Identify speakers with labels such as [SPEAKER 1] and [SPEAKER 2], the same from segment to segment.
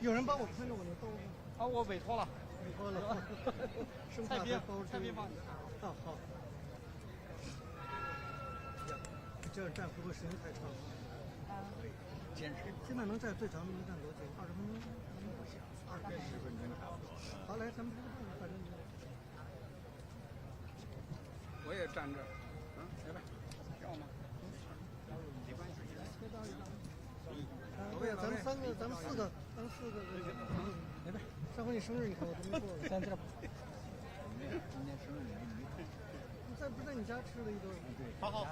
[SPEAKER 1] 有人帮我看着我的兜吗？
[SPEAKER 2] 啊，我委托了。
[SPEAKER 1] 委托了。
[SPEAKER 2] 菜品放。
[SPEAKER 1] 好。这样站会不会时间太长？
[SPEAKER 2] 坚持。
[SPEAKER 1] 现在能站最长能站多久？20分钟？20分钟。好，来，咱们反正。
[SPEAKER 2] 我也站这儿。来吧，要吗？没关系。
[SPEAKER 1] 对呀，咱们4个。来呗。上回你生日你看我都没过。
[SPEAKER 2] 在这。今天生日
[SPEAKER 1] 不在你家吃了一顿。
[SPEAKER 2] 好，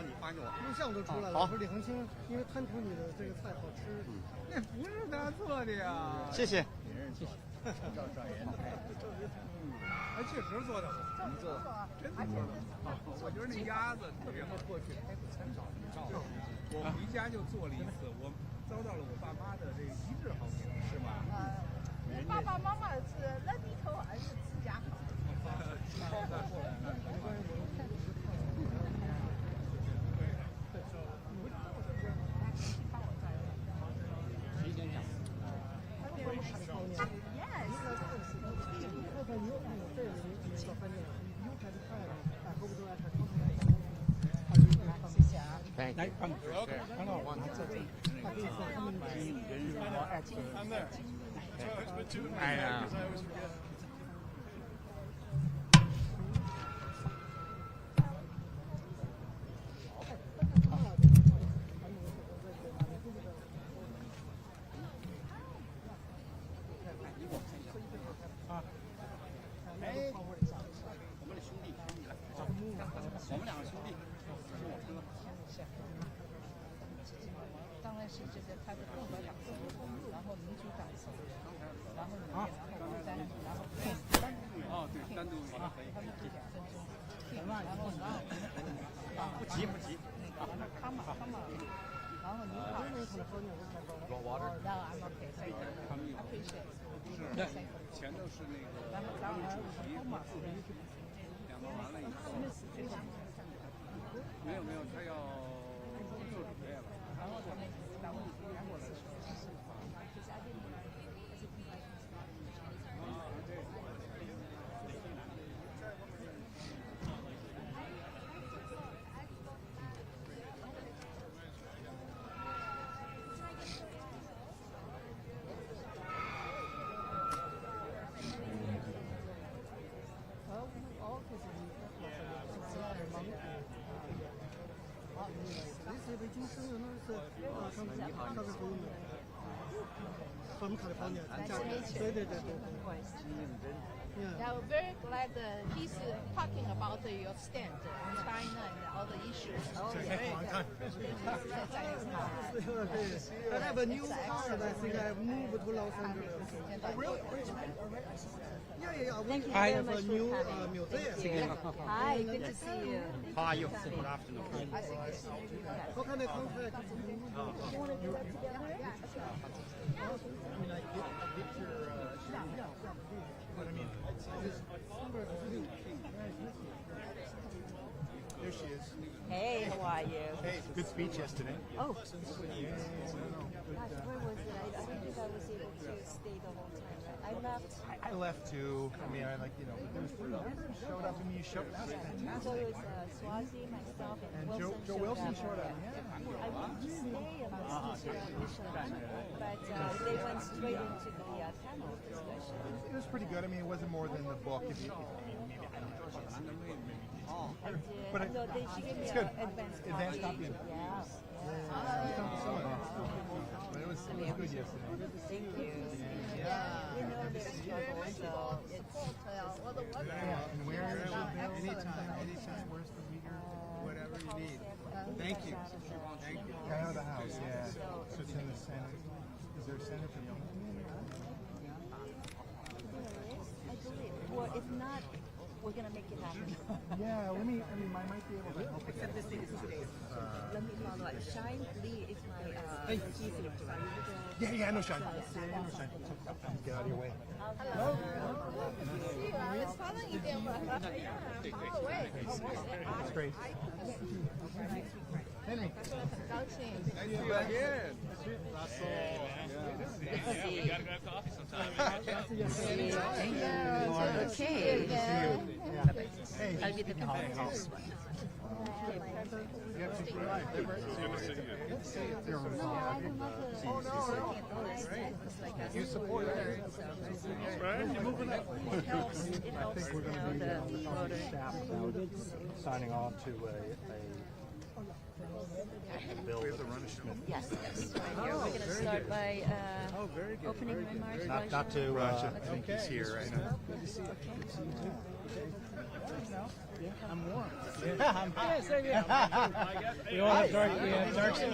[SPEAKER 2] 你发给我。
[SPEAKER 1] 录像都出来了。我说李恒清，因为贪图你的这个菜好吃。
[SPEAKER 2] 那不是他做的呀。
[SPEAKER 3] 谢谢。
[SPEAKER 2] 谢谢。赵爷。他确实做的好。你做的真的做的好。我觉得那鸭子特别好。过去还不参照。我回家就做了一次，我遭到了我爸妈的这一致好评，是吗？
[SPEAKER 4] 爸爸妈妈是那里头还是自家好。
[SPEAKER 2] 来，看到我哎呀。我们两个兄弟，是我哥。
[SPEAKER 4] 当然是这个他的共和党，然后民主党，然后
[SPEAKER 2] 对，单独
[SPEAKER 4] 他们这2分钟，然后
[SPEAKER 3] 不急。
[SPEAKER 4] 他嘛，然后你好。然后 I'm okay, thank you. Appreciate.
[SPEAKER 2] 是，前头是那个他们主席和副主席2个完了以后，没有，他要做准备了。
[SPEAKER 4] 然后他们过来。
[SPEAKER 1] 北京生日那是上次你好，上次回你。from California.
[SPEAKER 4] Nice to meet you.
[SPEAKER 1] Yeah.
[SPEAKER 4] We're very glad he's talking about your stand on China and all the issues.
[SPEAKER 1] Oh, yeah. I have a new car and I think I moved to Los Angeles.
[SPEAKER 4] Oh, really?
[SPEAKER 1] Yeah.
[SPEAKER 4] Thank you
[SPEAKER 1] I
[SPEAKER 4] very
[SPEAKER 1] have
[SPEAKER 4] much
[SPEAKER 1] a
[SPEAKER 4] for
[SPEAKER 1] new
[SPEAKER 4] coming.
[SPEAKER 1] museum.
[SPEAKER 4] Hi, good to see you.
[SPEAKER 3] How are you? Good afternoon.
[SPEAKER 1] How can I contact you?
[SPEAKER 4] You want to do that together?
[SPEAKER 1] I mean, I get your what I mean.
[SPEAKER 5] There she is.
[SPEAKER 4] Hey, how are you?
[SPEAKER 5] Hey, good speech yesterday.
[SPEAKER 4] Oh. Gosh, where was it? I don't think I was able to stay the whole time. I left.
[SPEAKER 5] I left too. I mean, there was 3 others showed up and you showed up. That was fantastic.
[SPEAKER 4] So it was Swazi, myself, and
[SPEAKER 5] Joe Wilson showed up.
[SPEAKER 4] I wanted to stay and listen to the show, but they went straight into the panel discussion.
[SPEAKER 5] It was pretty good. I mean, it wasn't more than the book. Maybe I don't know. But
[SPEAKER 4] no, she gave me
[SPEAKER 5] it's
[SPEAKER 4] an
[SPEAKER 5] good.
[SPEAKER 4] advanced copy. Yeah.
[SPEAKER 5] But it was good yesterday.
[SPEAKER 4] Thank you.
[SPEAKER 5] Yeah.
[SPEAKER 4] You know the struggle, so it's
[SPEAKER 5] And anytime. Where's the reader? Whatever you need. Thank you. Out of the house, yeah. So it's in the Senate. Is there a Senate for young people?
[SPEAKER 4] I believe. Or if not, we're gonna make it happen.
[SPEAKER 5] Yeah, I might be able to help.
[SPEAKER 4] Except this is today. Let me follow up. Shine Lee is my chief editor.
[SPEAKER 5] Yeah, no shine. Get out of your way.
[SPEAKER 4] Hello. I was following you there, but oh wait.
[SPEAKER 5] It's great. Henry.
[SPEAKER 4] 很高兴。
[SPEAKER 2] Nice to see you again.
[SPEAKER 3] We gotta go to coffee sometime.
[SPEAKER 4] Okay.
[SPEAKER 5] Hey,
[SPEAKER 4] I'll be the house.
[SPEAKER 2] You support it.
[SPEAKER 3] Right? You're moving up.
[SPEAKER 6] I think we're going to be staff now signing on to a bill.
[SPEAKER 5] We have to run a show.
[SPEAKER 4] Yes. Right here. We're going to start by opening remarks.
[SPEAKER 6] Not to
[SPEAKER 5] I think he's here right now.
[SPEAKER 6] I'm warm. Yeah, I'm hot. We all have dark skin.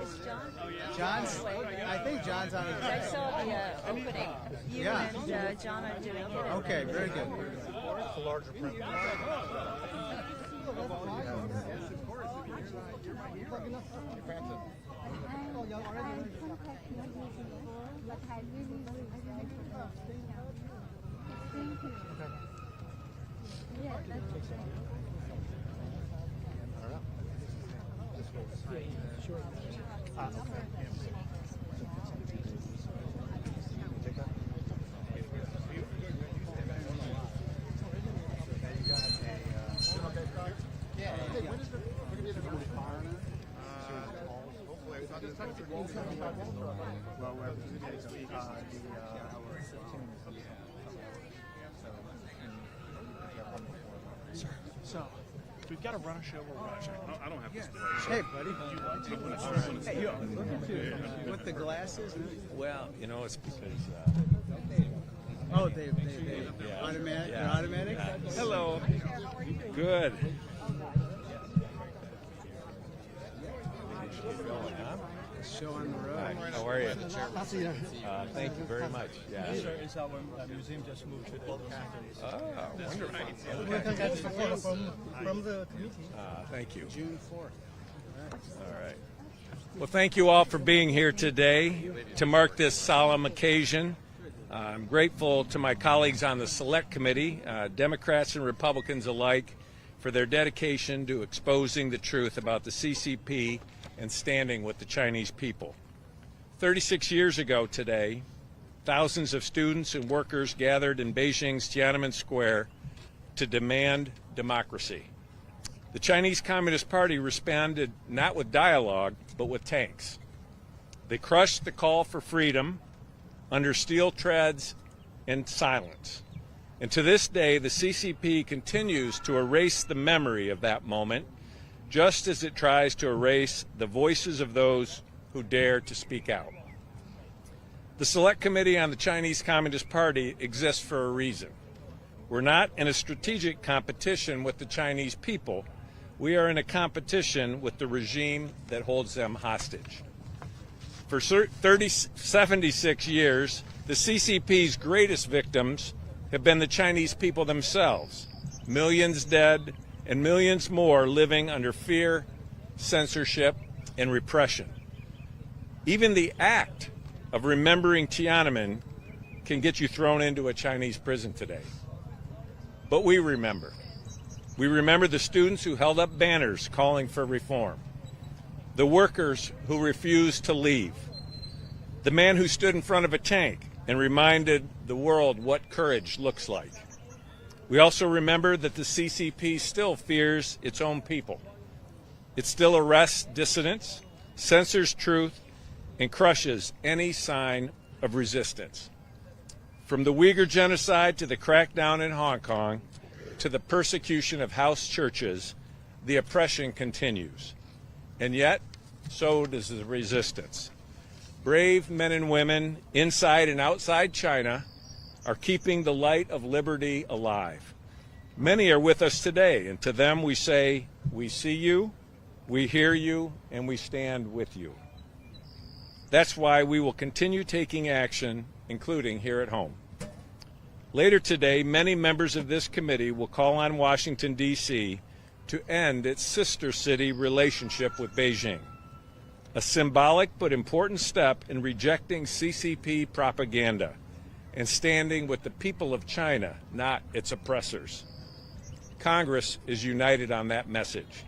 [SPEAKER 4] It's John.
[SPEAKER 5] John's, I think John's on his
[SPEAKER 4] I saw the opening. You and John are doing it.
[SPEAKER 5] Okay, very good.
[SPEAKER 6] It's a larger print.
[SPEAKER 3] So, we've got to run a show. We'll run a show. I don't have to stay.
[SPEAKER 5] Hey, buddy. Hey, you with the glasses?
[SPEAKER 7] Well, you know, it's because
[SPEAKER 5] Oh, they automatic. They're automatic.
[SPEAKER 7] hello. Good.
[SPEAKER 5] Show on the road.
[SPEAKER 7] Hi, how are you? Thank you very much. Yeah.
[SPEAKER 6] It's our museum just moved to the
[SPEAKER 7] Oh, wonderful.
[SPEAKER 1] We can get support from the committee.
[SPEAKER 7] Thank you.
[SPEAKER 5] June 4th.
[SPEAKER 7] All right. Well, thank you all for being here today to mark this solemn occasion. I'm grateful to my colleagues on the Select Committee, Democrats and Republicans alike, for their dedication to exposing the truth about the CCP and standing with the Chinese people. 36 years ago today, thousands of students and workers gathered in Beijing's Tiananmen Square to demand democracy. The Chinese Communist Party responded not with dialogue, but with tanks. They crushed the call for freedom under steel treads and silence. And to this day, the CCP continues to erase the memory of that moment, just as it tries to erase the voices of those who dare to speak out. The Select Committee on the Chinese Communist Party exists for a reason. We're not in a strategic competition with the Chinese people. We are in a competition with the regime that holds them hostage. For 76 years, the CCP's greatest victims have been the Chinese people themselves. Millions dead and millions more living under fear, censorship, and repression. Even the act of remembering Tiananmen can get you thrown into a Chinese prison today. But we remember. We remember the students who held up banners calling for reform, the workers who refused to leave, the man who stood in front of a tank and reminded the world what courage looks like. We also remember that the CCP still fears its own people. It still arrests dissidents, censors truth, and crushes any sign of resistance. From the Uyghur genocide to the crackdown in Hong Kong to the persecution of house churches, the oppression continues. And yet, so does the resistance. Brave men and women inside and outside China are keeping the light of liberty alive. Many are with us today, and to them we say, we see you, we hear you, and we stand with you. That's why we will continue taking action, including here at home. Later today, many members of this committee will call on Washington, D.C. to end its sister city relationship with Beijing, a symbolic but important step in rejecting CCP propaganda and standing with the people of China, not its oppressors. Congress is united on that message.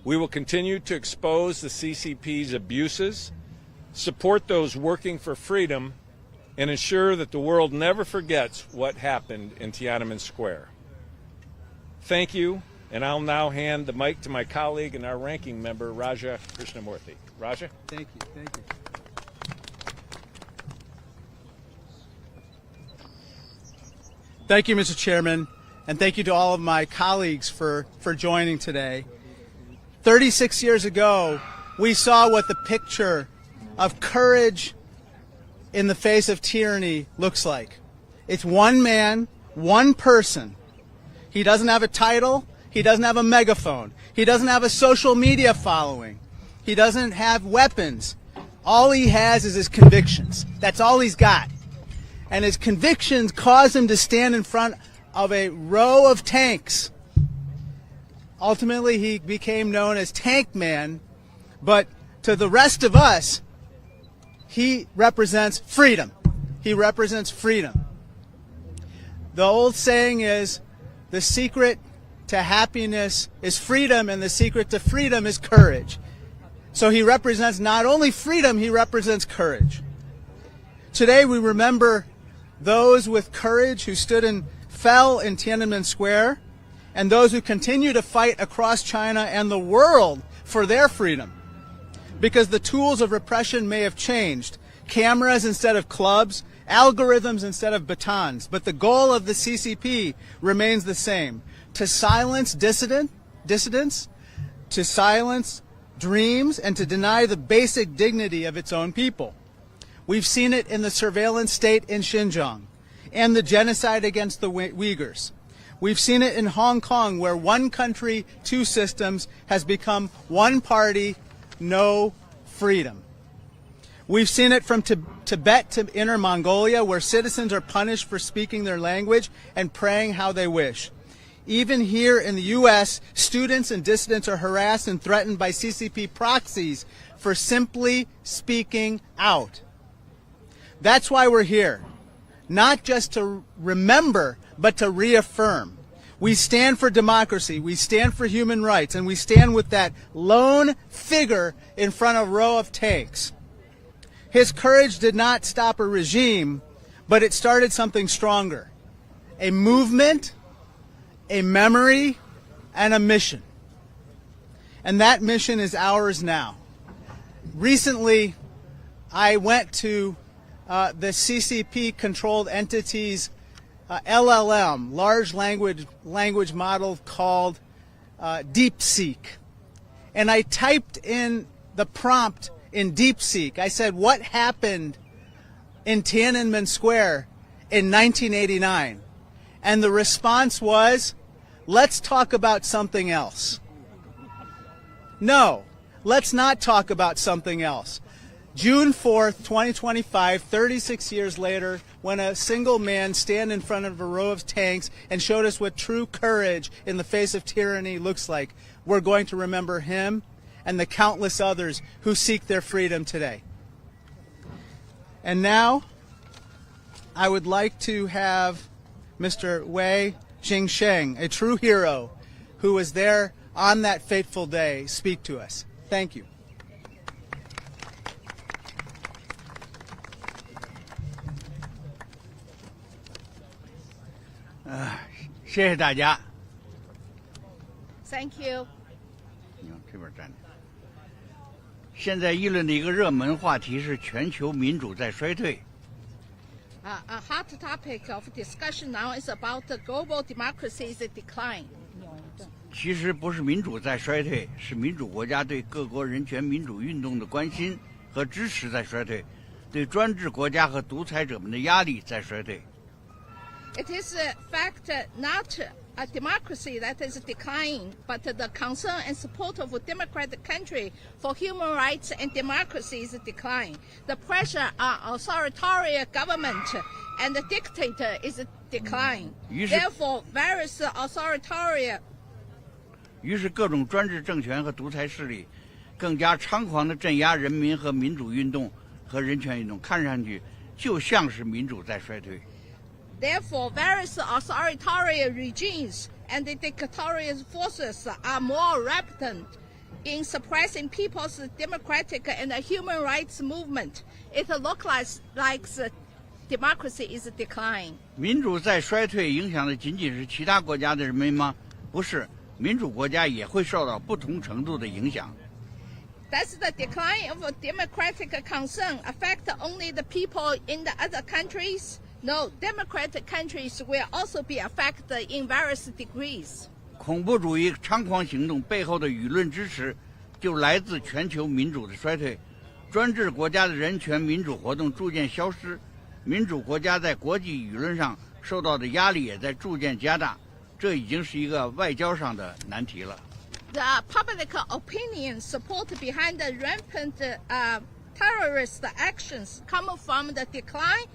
[SPEAKER 7] We will continue to expose the CCP's abuses, support those working for freedom, and ensure that the world never forgets what happened in Tiananmen Square. Thank you, and I'll now hand the mic to my colleague and our ranking member, Raja Krishnamurthy. Raja?
[SPEAKER 2] Thank you. Thank you.
[SPEAKER 8] Thank you, Mr. Chairman, and thank you to all of my colleagues for joining today. 36 years ago, we saw what the picture of courage in the face of tyranny looks like. It's one man, one person. He doesn't have a title. He doesn't have a megaphone. He doesn't have a social media following. He doesn't have weapons. All he has is his convictions. That's all he's got. And his convictions cause him to stand in front of a row of tanks. Ultimately, he became known as Tank Man, but to the rest of us, he represents freedom. He represents freedom. The old saying is, the secret to happiness is freedom, and the secret to freedom is courage. So he represents not only freedom, he represents courage. Today we remember those with courage who stood and fell in Tiananmen Square, and those who continue to fight across China and the world for their freedom. Because the tools of repression may have changed. Cameras instead of clubs, algorithms instead of batons. But the goal of the CCP remains the same. To silence dissidents, to silence dreams, and to deny the basic dignity of its own people. We've seen it in the surveillance state in Xinjiang and the genocide against the Uyghurs. We've seen it in Hong Kong, where one country, two systems has become one party, no freedom. We've seen it from Tibet to Inner Mongolia, where citizens are punished for speaking their language and praying how they wish. Even here in the U.S., students and dissidents are harassed and threatened by CCP proxies for simply speaking out. That's why we're here. Not just to remember, but to reaffirm. We stand for democracy, we stand for human rights, and we stand with that lone figure in front of a row of tanks. His courage did not stop a regime, but it started something stronger. A movement, a memory, and a mission. And that mission is ours now. Recently, I went to the CCP-controlled entity's LLM, large language model called DeepSeek. And I typed in the prompt in DeepSeek. I said, what happened in Tiananmen Square in 1989? And the response was, let's talk about something else. No, let's not talk about something else. June 4th, 2025, 36 years later, when a single man stand in front of a row of tanks and showed us what true courage in the face of tyranny looks like, we're going to remember him and the countless others who seek their freedom today. And now, I would like to have Mr. Wei Jingsheng, a true hero who was there on that fateful day, speak to us. Thank you.
[SPEAKER 9] 谢谢大家。
[SPEAKER 4] Thank you.
[SPEAKER 9] 你往这边站着。现在议论的一个热门话题是全球民主在衰退。
[SPEAKER 4] A hot topic of discussion now is about the global democracy's decline.
[SPEAKER 9] 其实不是民主在衰退，是民主国家对各国人权民主运动的关心和支持在衰退，对专制国家和独裁者们的压力在衰退。
[SPEAKER 4] It is a fact not a democracy that is declining, but the concern and support of a democratic country for human rights and democracy is declining. The pressure on authoritarian government and the dictator is declining. Therefore, various authoritarian
[SPEAKER 9] 于是各种专制政权和独裁势力更加猖狂地镇压人民和民主运动和人权运动，看上去就像是民主在衰退。
[SPEAKER 4] Therefore, various authoritarian regimes and the dictatorial forces are more rampant in suppressing people's democratic and human rights movement. It looks like democracy is declining.
[SPEAKER 9] 民主在衰退，影响的仅仅是其他国家的人民吗？不是，民主国家也会受到不同程度的影响。
[SPEAKER 4] Does the decline of democratic concern affect only the people in the other countries? No, democratic countries will also be affected in various degrees.
[SPEAKER 9] 恐怖主义猖狂行动背后的舆论支持，就来自全球民主的衰退。专制国家的人权民主活动逐渐消失，民主国家在国际舆论上受到的压力也在逐渐加大，这已经是一个外交上的难题了。
[SPEAKER 4] The public opinion support behind the rampant terrorist actions come from the decline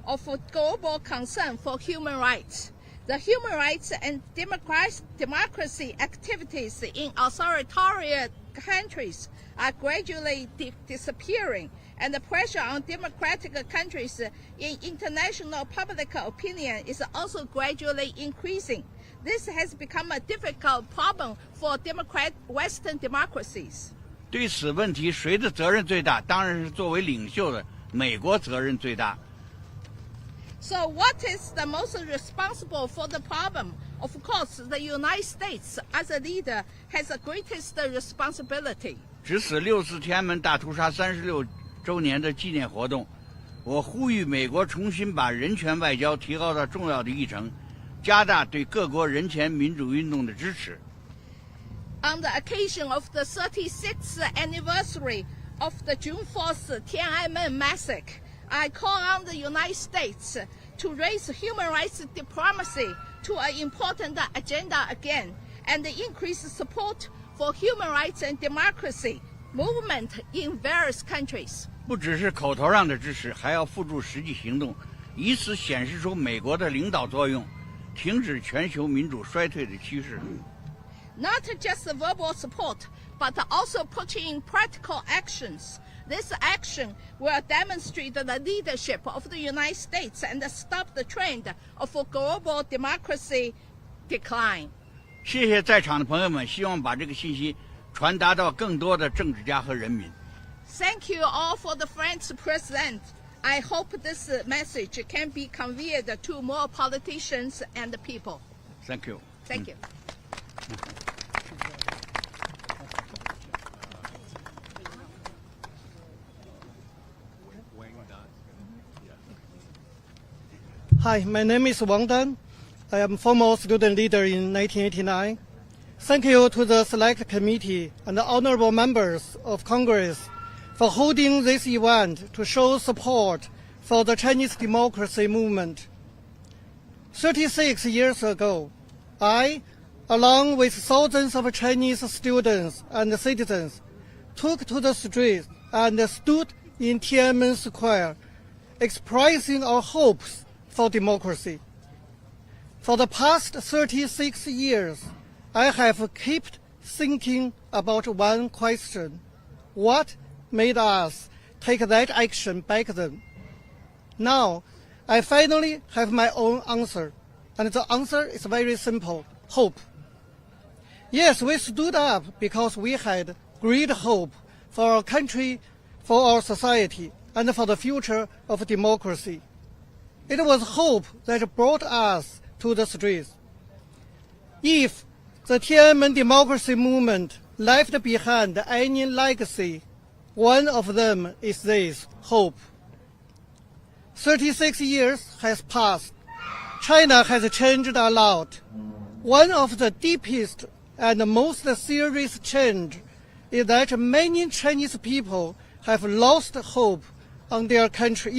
[SPEAKER 4] of global concern for human rights. The human rights and democracy activities in authoritarian countries are gradually disappearing, and the pressure on democratic countries in international public opinion is also gradually increasing. This has become a difficult problem for Western democracies.
[SPEAKER 9] 对此问题，谁的责任最大？当然是作为领袖的美国责任最大。
[SPEAKER 4] So what is the most responsible for the problem? Of course, the United States, as a leader, has the greatest responsibility.
[SPEAKER 9] 值此六四天安门大屠杀36周年的纪念活动，我呼吁美国重新把人权外交提高到重要的议程，加大对各国人权民主运动的支持。
[SPEAKER 4] On the occasion of the 36th anniversary of the June 4th Tiananmen massacre, I call on the United States to raise human rights diplomacy to an important agenda again and increase support for human rights and democracy movement in various countries.
[SPEAKER 9] 不只是口头上的支持，还要付诸实际行动，以此显示出美国的领导作用，停止全球民主衰退的趋势。
[SPEAKER 4] Not just verbal support, but also putting in practical actions. This action will demonstrate the leadership of the United States and stop the trend of global democracy decline.
[SPEAKER 9] 谢谢在场的朋友们，希望把这个信息传达到更多的政治家和人民。
[SPEAKER 4] Thank you all for the friends present. I hope this message can be conveyed to more politicians and people.
[SPEAKER 9] Thank you.
[SPEAKER 4] Thank you.
[SPEAKER 1] Hi, my name is Wang Dan. I am former student leader in 1989. Thank you to the Select Committee and the honorable members of Congress for holding this event to show support for the Chinese democracy movement. 36 years ago, I, along with thousands of Chinese students and citizens, took to the streets and stood in Tiananmen Square, expressing our hopes for democracy. For the past 36 years, I have kept thinking about one question. What made us take that action back then? Now, I finally have my own answer, and the answer is very simple: hope. Yes, we stood up because we had great hope for our country, for our society, and for the future of democracy. It was hope that brought us to the streets. If the Tiananmen democracy movement left behind any legacy, one of them is this: hope. 36 years has passed. China has changed a lot. One of the deepest and most serious change is that many Chinese people have lost hope on their country,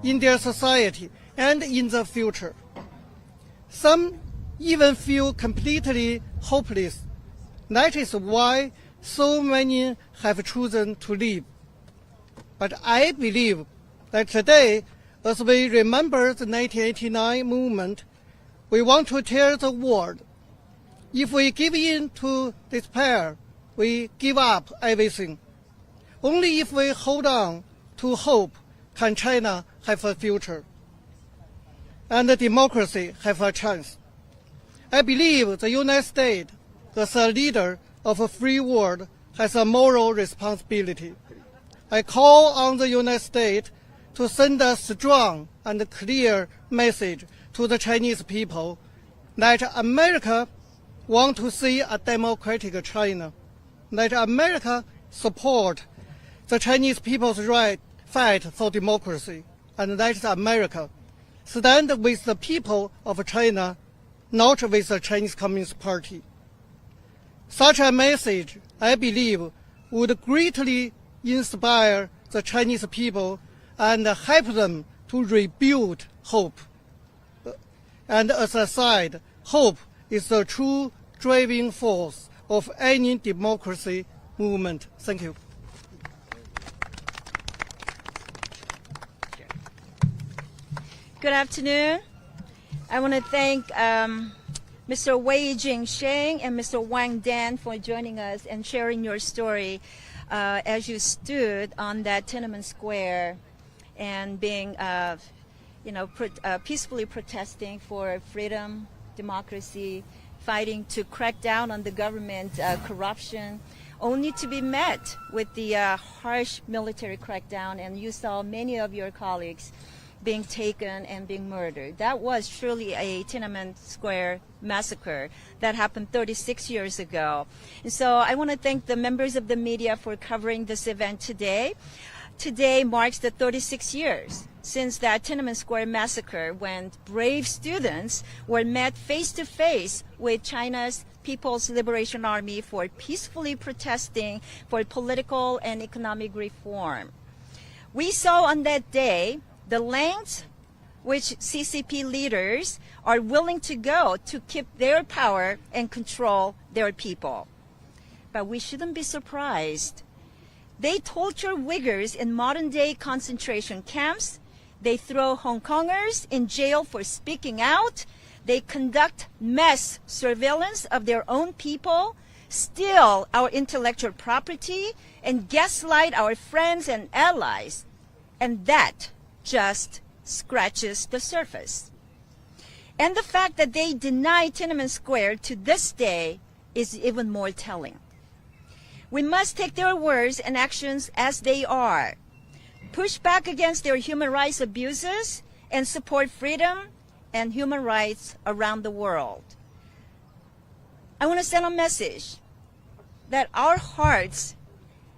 [SPEAKER 1] in their society, and in the future. Some even feel completely hopeless. That is why so many have chosen to leave. But I believe that today, as we remember the 1989 movement, we want to tell the world, if we give in to despair, we give up everything. Only if we hold on to hope can China have a future, and democracy have a chance. I believe the United States, as a leader, of a free world has a moral responsibility. I call on the United States to send a strong and clear message to the Chinese people that America wants to see a democratic China, that America support the Chinese people's right fight for democracy, and that America stand with the people of China, not with the Chinese Communist Party. Such a message, I believe, would greatly inspire the Chinese people and help them to rebuild hope. And as I said, hope is the true driving force of any democracy movement. Thank you.
[SPEAKER 10] Good afternoon. I want to thank Mr. Wei Jingsheng and Mr. Wang Dan for joining us and sharing your story as you stood on that Tiananmen Square and being, peacefully protesting for freedom, democracy, fighting to crack down on the government corruption, only to be met with the harsh military crackdown. And you saw many of your colleagues being taken and being murdered. That was truly a Tiananmen Square massacre that happened 36 years ago. And so I want to thank the members of the media for covering this event today. Today marks the 36 years since that Tiananmen Square massacre, when brave students were met face to face with China's People's Liberation Army for peacefully protesting for political and economic reform. We saw on that day the lengths which CCP leaders are willing to go to keep their power and control their people. But we shouldn't be surprised. They torture Uyghurs in modern-day concentration camps. They throw Hong Kongers in jail for speaking out. They conduct mass surveillance of their own people, steal our intellectual property, and gaslight our friends and allies. And that just scratches the surface. And the fact that they deny Tiananmen Square to this day is even more telling. We must take their words and actions as they are, push back against their human rights abuses, and support freedom and human rights around the world. I want to send a message that our hearts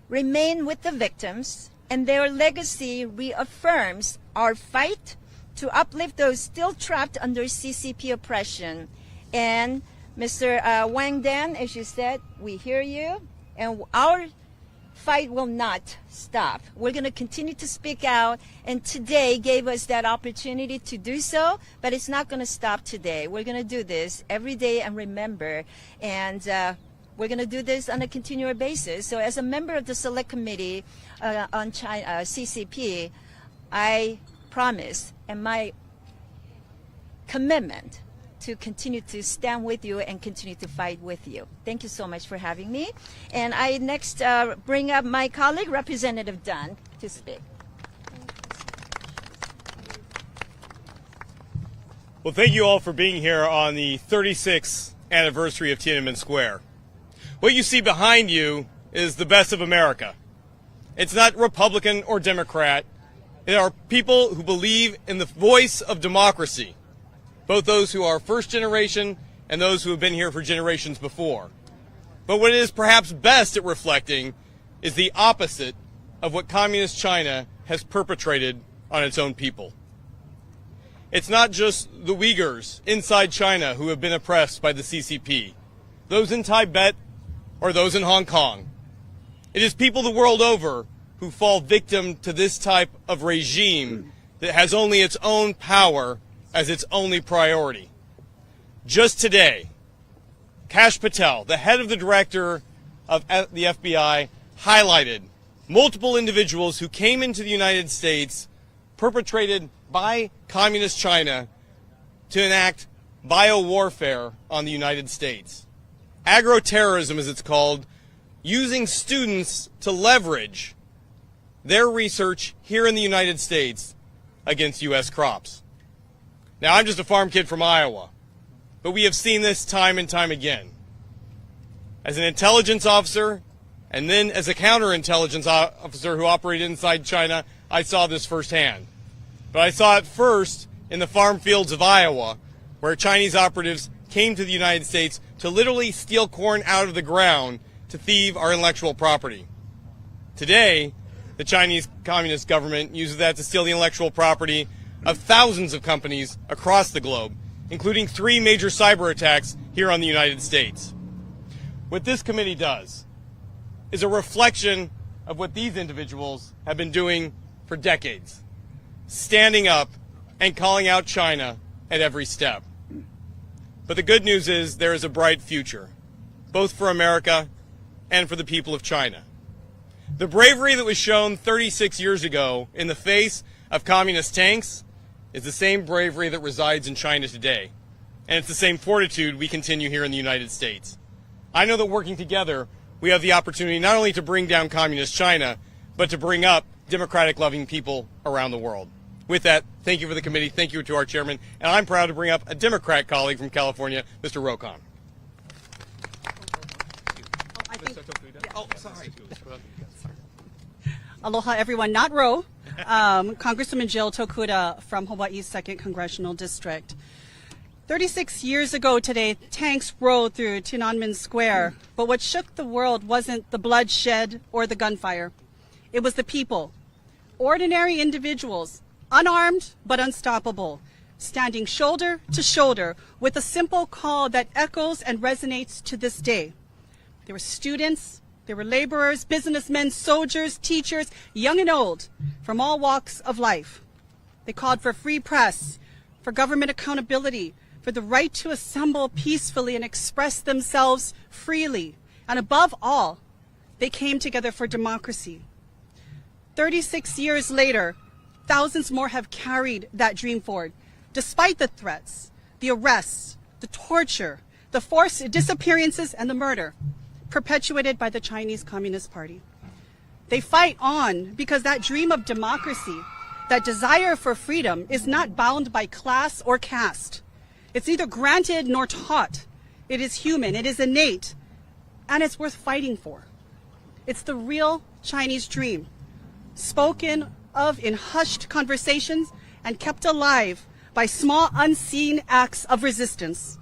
[SPEAKER 10] remain with the victims, and their legacy reaffirms our fight to uplift those still trapped under CCP oppression. And Mr. Wang Dan, as you said, we hear you, and our fight will not stop. We're going to continue to speak out, and today gave us that opportunity to do so, but it's not going to stop today. We're going to do this every day and remember, and we're going to do this on a continual basis. So as a member of the Select Committee on China, CCP, I promise, and my commitment, to continue to stand with you and continue to fight with you. Thank you so much for having me. And I next bring up my colleague, Representative Dunn, to speak.
[SPEAKER 11] Well, thank you all for being here on the 36th anniversary of Tiananmen Square. What you see behind you is the best of America. It's not Republican or Democrat. It are people who believe in the voice of democracy, both those who are first generation and those who have been here for generations before. But what it is perhaps best at reflecting is the opposite of what Communist China has perpetrated on its own people. It's not just the Uyghurs inside China who have been oppressed by the CCP, those in Tibet or those in Hong Kong. It is people the world over who fall victim to this type of regime that has only its own power as its only priority. Just today, Kash Patel, the head of the director of the FBI, highlighted multiple individuals who came into the United States perpetrated by Communist China to enact biowarfare on the United States. Agroterrorism, as it's called, using students to leverage their research here in the United States against U.S. crops. Now, I'm just a farm kid from Iowa, but we have seen this time and time again. As an intelligence officer, and then as a counterintelligence officer who operated inside China, I saw this firsthand. But I saw it first in the farm fields of Iowa, where Chinese operatives came to the United States to literally steal corn out of the ground to thieve our intellectual property. Today, the Chinese Communist government uses that to steal the intellectual property of thousands of companies across the globe, including 3 major cyber attacks here on the United States. What this committee does is a reflection of what these individuals have been doing for decades, standing up and calling out China at every step. But the good news is there is a bright future, both for America and for the people of China. The bravery that was shown 36 years ago in the face of communist tanks is the same bravery that resides in China today. And it's the same fortitude we continue here in the United States. I know that working together, we have the opportunity not only to bring down communist China, but to bring up democratic-loving people around the world. With that, thank you for the committee, thank you to our chairman, and I'm proud to bring up a Democrat colleague from California, Mr. Rokon.
[SPEAKER 2] Oh, sorry.
[SPEAKER 12] Aloha, everyone. Not Ro. Congresswoman Jill Tokuda from Hawaii's 2nd Congressional District. 36 years ago today, tanks rode through Tiananmen Square, but what shook the world wasn't the bloodshed or the gunfire. It was the people, ordinary individuals, unarmed but unstoppable, standing shoulder to shoulder with a simple call that echoes and resonates to this day. There were students, there were laborers, businessmen, soldiers, teachers, young and old, from all walks of life. They called for free press, for government accountability, for the right to assemble peacefully and express themselves freely. And above all, they came together for democracy. 36 years later, thousands more have carried that dream forward, despite the threats, the arrests, the torture, the forced disappearances, and the murder perpetuated by the Chinese Communist Party. They fight on because that dream of democracy, that desire for freedom, is not bound by class or caste. It's neither granted nor taught. It is human, it is innate, and it's worth fighting for. It's the real Chinese dream, spoken of in hushed conversations and kept alive by small unseen acts of resistance.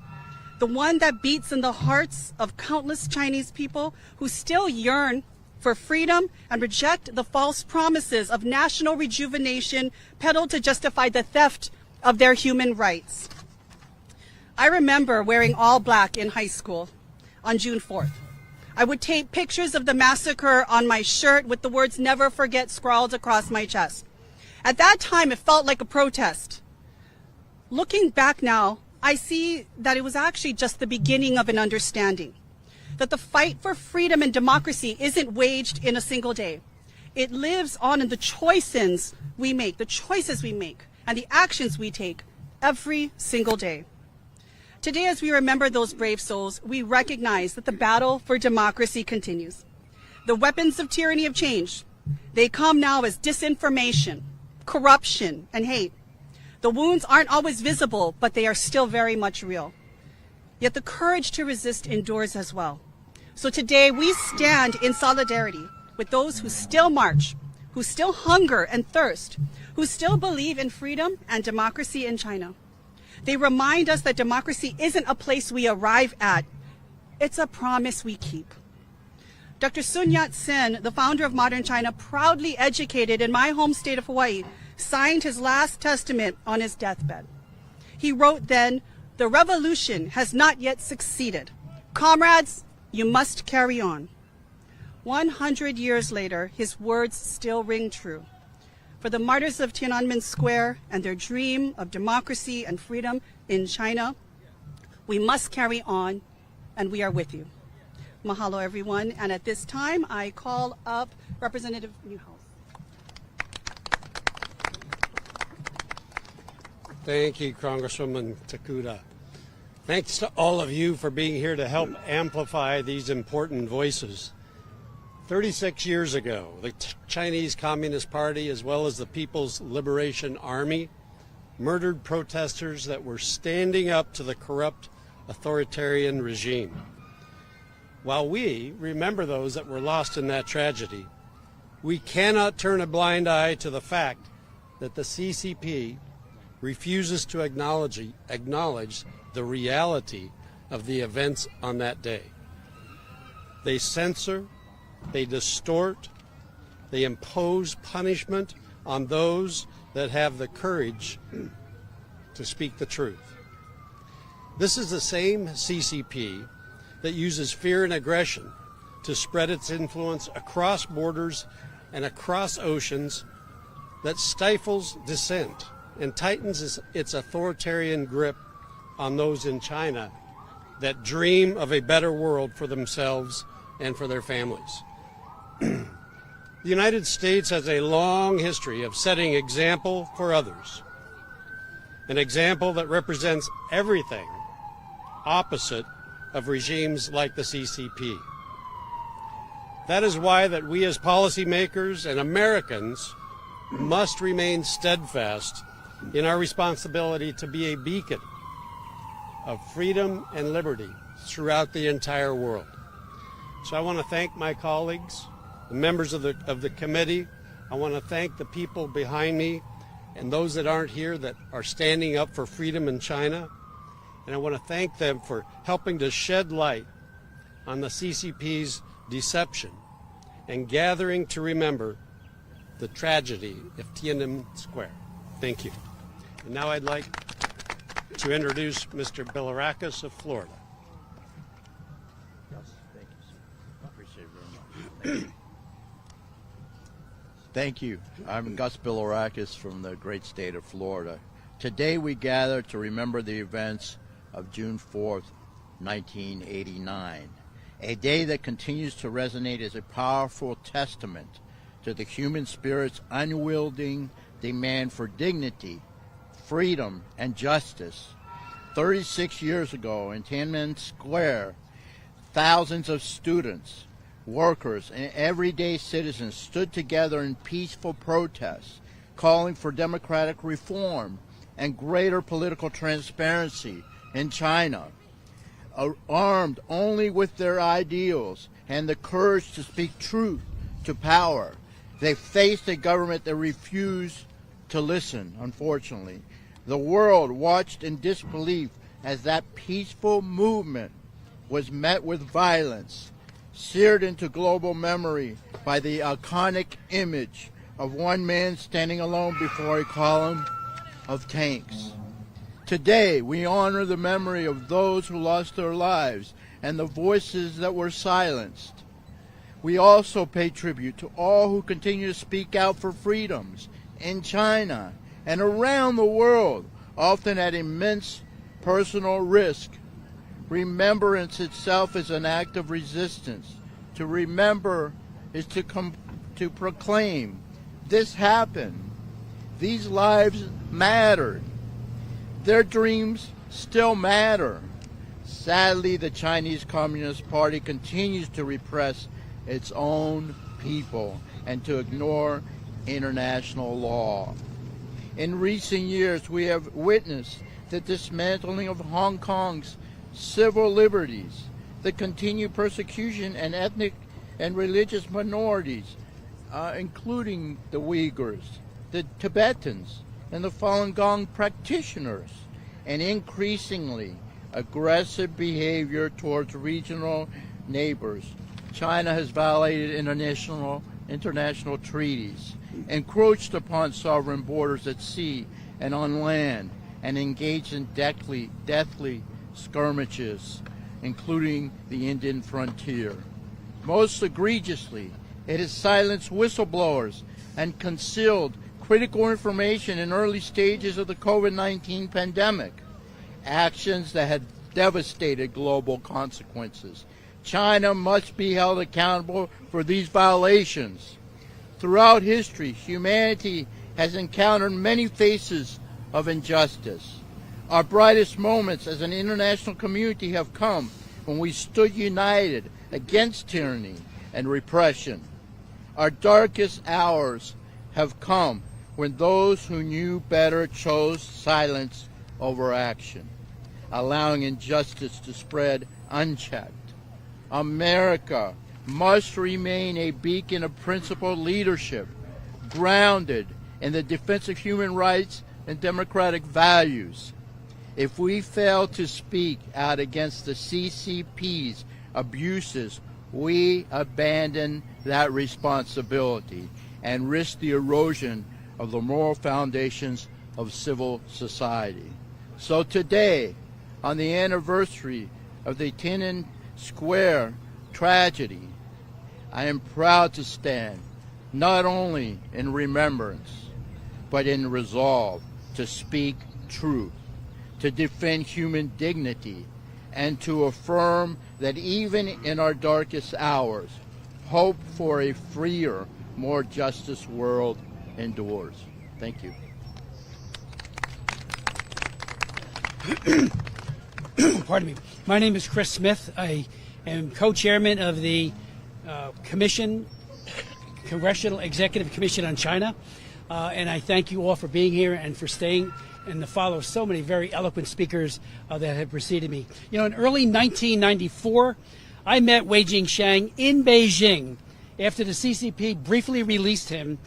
[SPEAKER 12] The one that beats in the hearts of countless Chinese people who still yearn for freedom and reject the false promises of national rejuvenation peddled to justify the theft of their human rights. I remember wearing all black in high school on June 4th. I would take pictures of the massacre on my shirt with the words "Never Forget" scrawled across my chest. At that time, it felt like a protest. Looking back now, I see that it was actually just the beginning of an understanding, that the fight for freedom and democracy isn't waged in a single day. It lives on in the choices we make, and the actions we take every single day. Today, as we remember those brave souls, we recognize that the battle for democracy continues. The weapons of tyranny have changed. They come now as disinformation, corruption, and hate. The wounds aren't always visible, but they are still very much real. Yet the courage to resist endures as well. So today we stand in solidarity with those who still march, who still hunger and thirst, who still believe in freedom and democracy in China. They remind us that democracy isn't a place we arrive at. It's a promise we keep. Dr. Sun Yat-sen, the founder of modern China, proudly educated in my home state of Hawaii, signed his last testament on his deathbed. He wrote then, "The revolution has not yet succeeded. Comrades, you must carry on." 100 years later, his words still ring true. For the martyrs of Tiananmen Square and their dream of democracy and freedom in China, we must carry on, and we are with you. Mahalo, everyone. And at this time, I call up Representative Newhouse.
[SPEAKER 13] Thank you, Congresswoman Tokuda. Thanks to all of you for being here to help amplify these important voices. 36 years ago, the Chinese Communist Party, as well as the People's Liberation Army, murdered protesters that were standing up to the corrupt authoritarian regime. While we remember those that were lost in that tragedy, we cannot turn a blind eye to the fact that the CCP refuses to acknowledge the reality of the events on that day. They censor, they distort, they impose punishment on those that have the courage to speak the truth. This is the same CCP that uses fear and aggression to spread its influence across borders and across oceans, that stifles dissent and tightens its authoritarian grip on those in China that dream of a better world for themselves and for their families. The United States has a long history of setting example for others, an example that represents everything opposite of regimes like the CCP. That is why that we as policymakers and Americans must remain steadfast in our responsibility to be a beacon of freedom and liberty throughout the entire world. So I want to thank my colleagues, the members of the committee. I want to thank the people behind me and those that aren't here that are standing up for freedom in China. And I want to thank them for helping to shed light on the CCP's deception and gathering to remember the tragedy of Tiananmen Square. Thank you. And now I'd like to introduce Mr. Bilirakis of Florida.
[SPEAKER 14] Thank you, sir. Appreciate it very much. Thank you. I'm Gus Bilirakis from the great state of Florida. Today we gather to remember the events of June 4th, 1989, a day that continues to resonate as a powerful testament to the human spirit's unyielding demand for dignity, freedom, and justice. 36 years ago in Tiananmen Square, thousands of students, workers, and everyday citizens stood together in peaceful protests, calling for democratic reform and greater political transparency in China. Armed only with their ideals and the courage to speak truth to power, they faced a government that refused to listen, unfortunately. The world watched in disbelief as that peaceful movement was met with violence, seared into global memory by the iconic image of one man standing alone before a column of tanks. Today, we honor the memory of those who lost their lives and the voices that were silenced. We also pay tribute to all who continue to speak out for freedoms in China and around the world, often at immense personal risk. Remembrance itself is an act of resistance. To remember is to proclaim, this happened. These lives mattered. Their dreams still matter. Sadly, the Chinese Communist Party continues to repress its own people and to ignore international law. In recent years, we have witnessed the dismantling of Hong Kong's civil liberties, the continued persecution and ethnic and religious minorities, including the Uyghurs, the Tibetans, and the Falun Gong practitioners, and increasingly aggressive behavior towards regional neighbors. China has violated international treaties, encroached upon sovereign borders at sea and on land, and engaged in deathly skirmishes, including the Indian frontier. Most egregiously, it has silenced whistleblowers and concealed critical information in early stages of the COVID-19 pandemic, actions that had devastated global consequences. China must be held accountable for these violations. Throughout history, humanity has encountered many faces of injustice. Our brightest moments as an international community have come when we stood united against tyranny and repression. Our darkest hours have come when those who knew better chose silence over action, allowing injustice to spread unchecked. America must remain a beacon of principled leadership, grounded in the defense of human rights and democratic values. If we fail to speak out against the CCP's abuses, we abandon that responsibility and risk the erosion of the moral foundations of civil society. So today, on the anniversary of the Tiananmen Square tragedy, I am proud to stand not only in remembrance, but in resolve to speak truth, to defend human dignity, and to affirm that even in our darkest hours, hope for a freer, more justice world endures. Thank you.
[SPEAKER 6] Pardon me. My name is Chris Smith. I am co-chairman of the Congressional Executive Commission on China, and I thank you all for being here and for staying and to follow so many very eloquent speakers that have preceded me. You know, in early 1994, I met Wei Jingsheng in Beijing after the CCP briefly released him,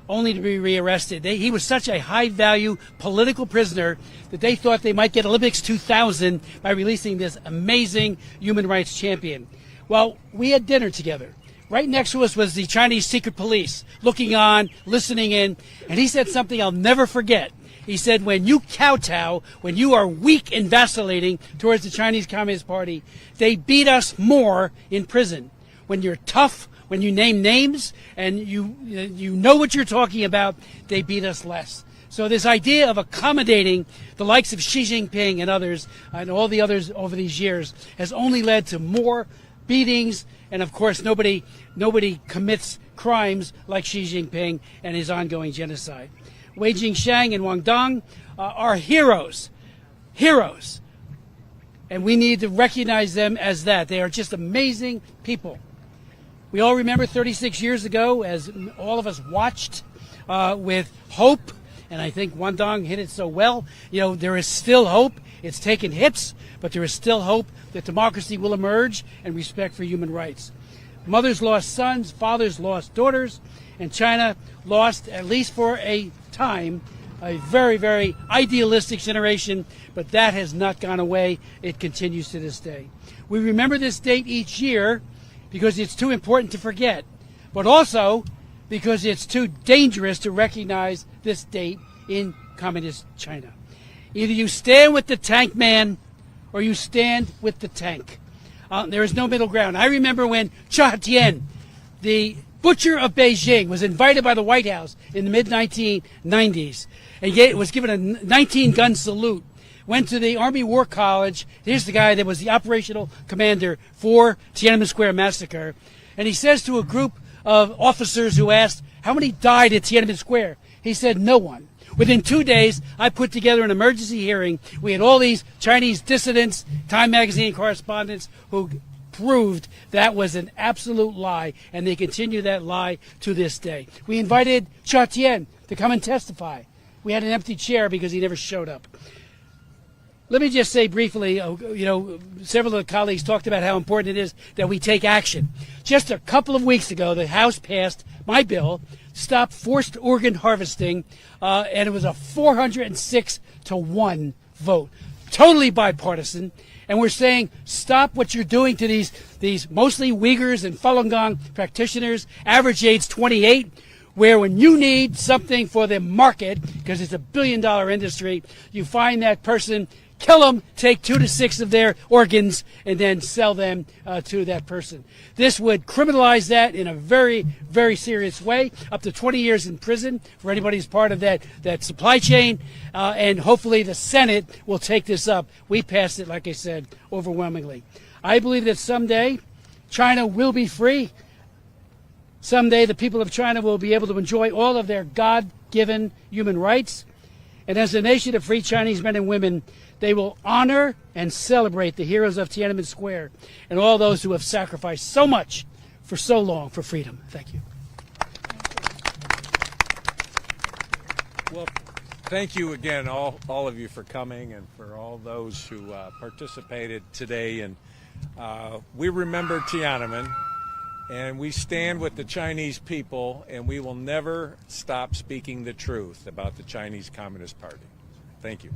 [SPEAKER 6] only to be rearrested. He was such a high-value political prisoner that they thought they might get Olympics 2000 by releasing this amazing human rights champion. Well, we had dinner together. Right next to us was the Chinese secret police, looking on, listening in, and he said something I'll never forget. He said, when you kowtow, when you are weak and vacillating towards the Chinese Communist Party, they beat us more in prison. When you're tough, when you name names and you know what you're talking about, they beat us less. So this idea of accommodating the likes of Xi Jinping and others and all the others over these years has only led to more beatings, and of course nobody commits crimes like Xi Jinping and his ongoing genocide. Wei Jingsheng and Wang Dong are heroes, and we need to recognize them as that. They are just amazing people. We all remember 36 years ago, as all of us watched with hope, and I think Wang Dong hit it so well. You know, there is still hope. It's taken hits, but there is still hope that democracy will emerge and respect for human rights. Mothers lost sons, fathers lost daughters, and China lost, at least for a time, a very, very idealistic generation, but that has not gone away. It continues to this day. We remember this date each year because it's too important to forget, but also because it's too dangerous to recognize this date in communist China. Either you stand with the tank man or you stand with the tank. There is no middle ground. I remember when Cha Tian, the butcher of Beijing, was invited by the White House in the mid-1990s and was given a 19-gun salute. Went to the Army War College. Here's the guy that was the operational commander for Tiananmen Square massacre. And he says to a group of officers who asked, how many died at Tiananmen Square? He said, no one. Within 2 days, I put together an emergency hearing. We had all these Chinese dissidents, Time magazine correspondents, who proved that was an absolute lie, and they continue that lie to this day. We invited Cha Tian to come and testify. We had an empty chair because he never showed up. Let me just say briefly, several of the colleagues talked about how important it is that we take action. Just a couple of weeks ago, the House passed my bill to stop forced organ harvesting, and it was a 406-1 vote. Totally bipartisan. And we're saying, stop what you're doing to these mostly Uyghurs and Falun Gong practitioners, average age 28, where when you need something for the market, because it's a billion-dollar industry, you find that person, kill them, take 2 to 6 of their organs, and then sell them to that person. This would criminalize that in a very, very serious way, up to 20 years in prison for anybody who's part of that supply chain, and hopefully the Senate will take this up. We passed it, like I said, overwhelmingly. I believe that someday China will be free. Someday the people of China will be able to enjoy all of their God-given human rights. And as a nation of free Chinese men and women, they will honor and celebrate the heroes of Tiananmen Square and all those who have sacrificed so much for so long for freedom. Thank you.
[SPEAKER 7] Well, thank you again, all of you, for coming, and for all those who participated today in We remember Tiananmen, and we stand with the Chinese people, and we will never stop speaking the truth about the Chinese Communist Party. Thank you.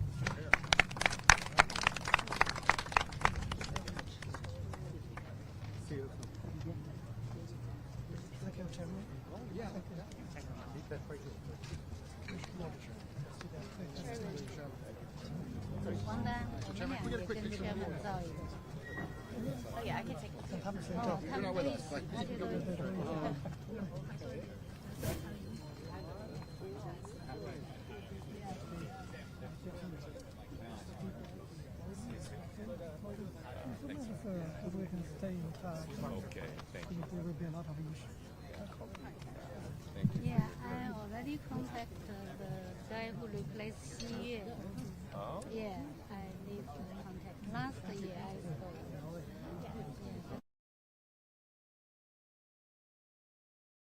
[SPEAKER 7] Okay, thank you.
[SPEAKER 1] There will be a lot of issues.
[SPEAKER 15] Yeah, I already contacted the guy who replaced Xi Ye.